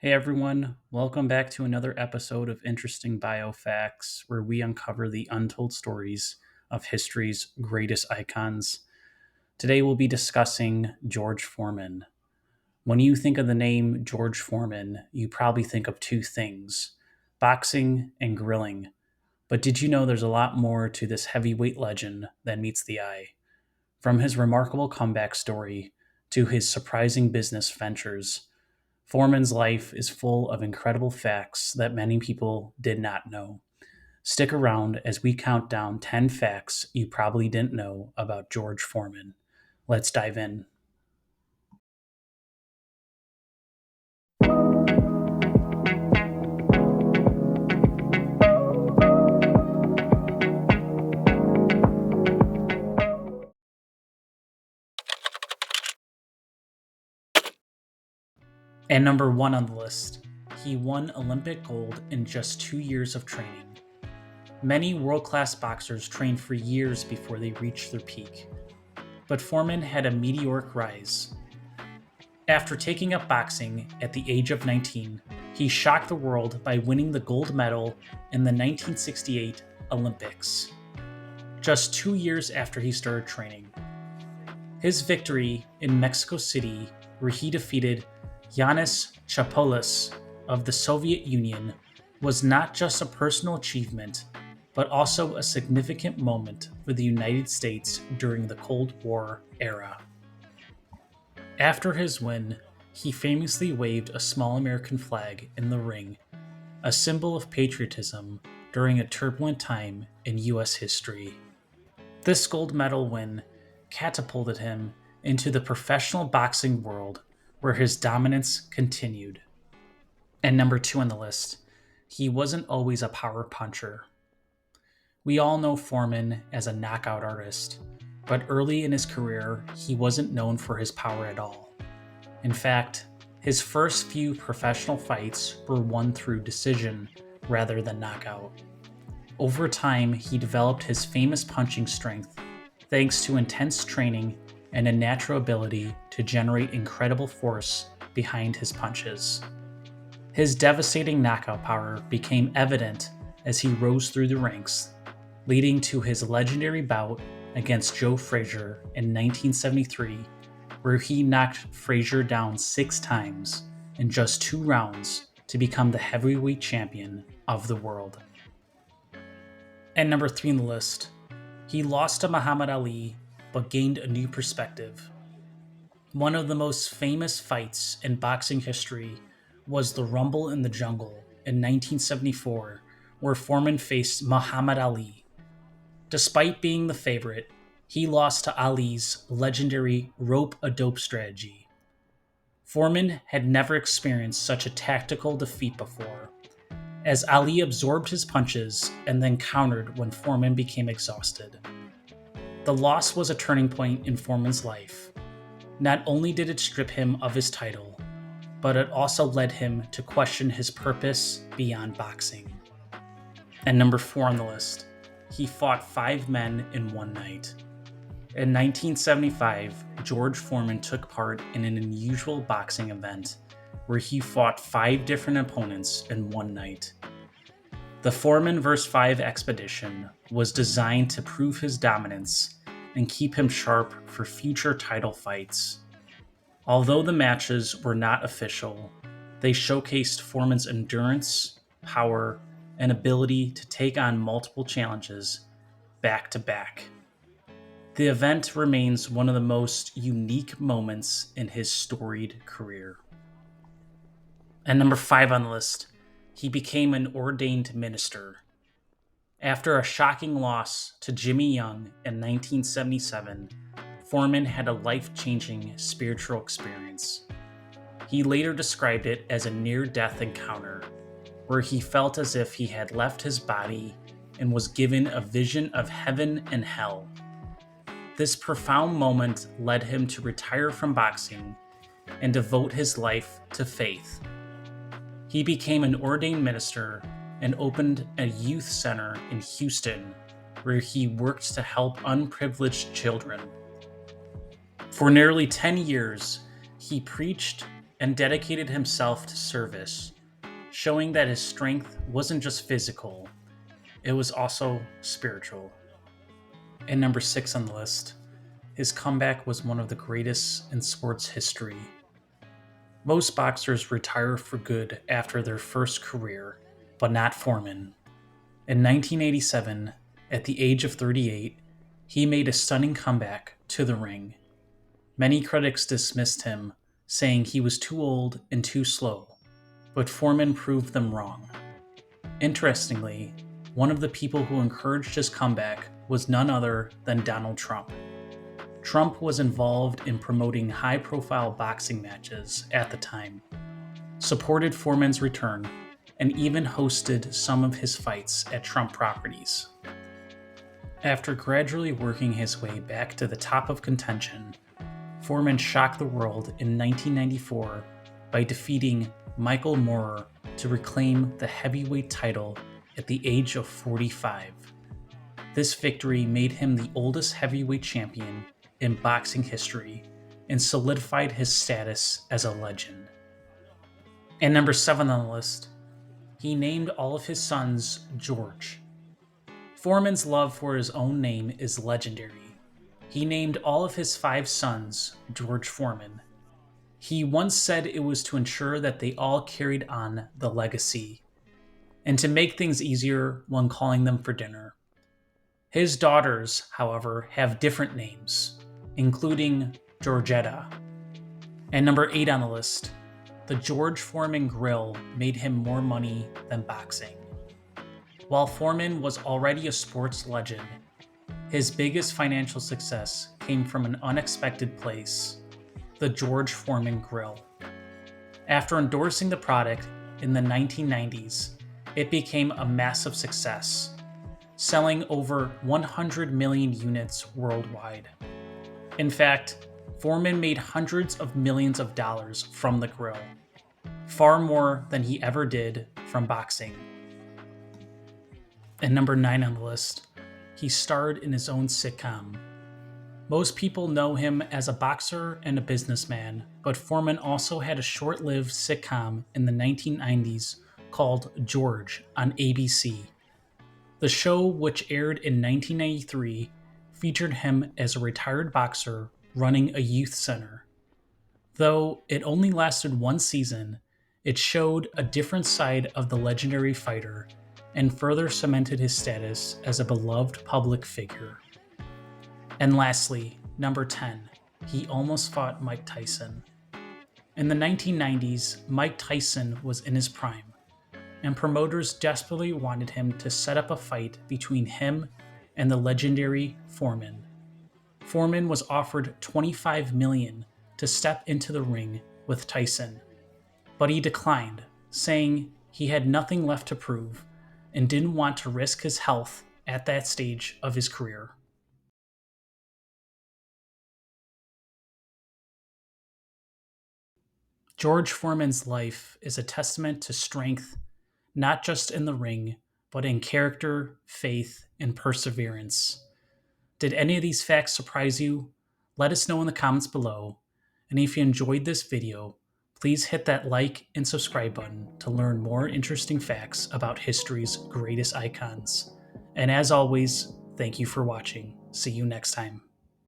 Hey everyone, welcome back to another episode of Interesting Biofacts, where we uncover the untold stories of history's greatest icons. Today we'll be discussing George Foreman. When you think of the name George Foreman, you probably think of two things: boxing and grilling. But did you know there's a lot more to this heavyweight legend than meets the eye? From his remarkable comeback story to his surprising business ventures, Foreman's life is full of incredible facts that many people did not know. Stick around as we count down 10 facts you probably didn't know about George Foreman. Let's dive in. And number one on the list, he won Olympic gold in just 2 years of training. Many world class boxers train for years before they reach their peak, but Foreman had a meteoric rise. After taking up boxing at the age of 19, he shocked the world by winning the gold medal in the 1968 Olympics, just 2 years after he started training. His victory in Mexico City, where he defeated Yanis Chapolis of the Soviet Union, was not just a personal achievement, but also a significant moment for the United States during the Cold War era. After his win, he famously waved a small American flag in the ring, a symbol of patriotism during a turbulent time in U.S. history. This gold medal win catapulted him into the professional boxing world, where his dominance continued. And number two on the list, he wasn't always a power puncher. We all know Foreman as a knockout artist, but early in his career, he wasn't known for his power at all. In fact, his first few professional fights were won through decision rather than knockout. Over time, he developed his famous punching strength thanks to intense training and a natural ability to generate incredible force behind his punches. His devastating knockout power became evident as he rose through the ranks, leading to his legendary bout against Joe Frazier in 1973, where he knocked Frazier down 6 times in just 2 rounds to become the heavyweight champion of the world. And number 3 on the list, he lost to Muhammad Ali but gained a new perspective. One of the most famous fights in boxing history was the Rumble in the Jungle in 1974, where Foreman faced Muhammad Ali. Despite being the favorite, he lost to Ali's legendary rope-a-dope strategy. Foreman had never experienced such a tactical defeat before, as Ali absorbed his punches and then countered when Foreman became exhausted. The loss was a turning point in Foreman's life. Not only did it strip him of his title, but it also led him to question his purpose beyond boxing. And number 4 on the list, he fought 5 men in one night. In 1975, George Foreman took part in an unusual boxing event where he fought 5 different opponents in one night. The Foreman vs. 5 expedition was designed to prove his dominance and keep him sharp for future title fights. Although the matches were not official, they showcased Foreman's endurance, power, and ability to take on multiple challenges back to back. The event remains one of the most unique moments in his storied career. And number 5 on the list, he became an ordained minister. After a shocking loss to Jimmy Young in 1977, Foreman had a life-changing spiritual experience. He later described it as a near-death encounter, where he felt as if he had left his body and was given a vision of heaven and hell. This profound moment led him to retire from boxing and devote his life to faith. He became an ordained minister and opened a youth center in Houston, where he worked to help unprivileged children. For nearly 10 years, he preached, and dedicated himself to service, showing that his strength wasn't just physical, it was also spiritual. And number 6 on the list, his comeback was one of the greatest in sports history. Most boxers retire for good after their first career, but not Foreman. In 1987, at the age of 38, he made a stunning comeback to the ring. Many critics dismissed him, saying he was too old and too slow, but Foreman proved them wrong. Interestingly, one of the people who encouraged his comeback was none other than Donald Trump. Trump was involved in promoting high-profile boxing matches at the time, supported Foreman's return, and even hosted some of his fights at Trump properties. After gradually working his way back to the top of contention, Foreman shocked the world in 1994 by defeating Michael Moorer to reclaim the heavyweight title at the age of 45. This victory made him the oldest heavyweight champion in boxing history and solidified his status as a legend. And number 7 on the list, he named all of his sons George. Foreman's love for his own name is legendary. He named all of his 5 sons George Foreman. He once said it was to ensure that they all carried on the legacy, and to make things easier when calling them for dinner. His daughters, however, have different names, including Georgetta. And number 8 on the list, the George Foreman Grill made him more money than boxing. While Foreman was already a sports legend, his biggest financial success came from an unexpected place, the George Foreman Grill. After endorsing the product in the 1990s, it became a massive success, selling over 100 million units worldwide. In fact, Foreman made hundreds of millions of dollars from the grill, far more than he ever did from boxing. And number 9 on the list, he starred in his own sitcom. Most people know him as a boxer and a businessman, but Foreman also had a short-lived sitcom in the 1990s called George on ABC. The show, which aired in 1993, featured him as a retired boxer running a youth center. Though it only lasted one season, it showed a different side of the legendary fighter and further cemented his status as a beloved public figure. And lastly, number 10, he almost fought Mike Tyson. In the 1990s, Mike Tyson was in his prime, and promoters desperately wanted him to set up a fight between him and the legendary Foreman. Foreman was offered $25 million to step into the ring with Tyson, but he declined, saying he had nothing left to prove and didn't want to risk his health at that stage of his career. George Foreman's life is a testament to strength, not just in the ring, but in character, faith, and perseverance. Did any of these facts surprise you? Let us know in the comments below. And if you enjoyed this video, please hit that like and subscribe button to learn more interesting facts about history's greatest icons. And as always, thank you for watching. See you next time.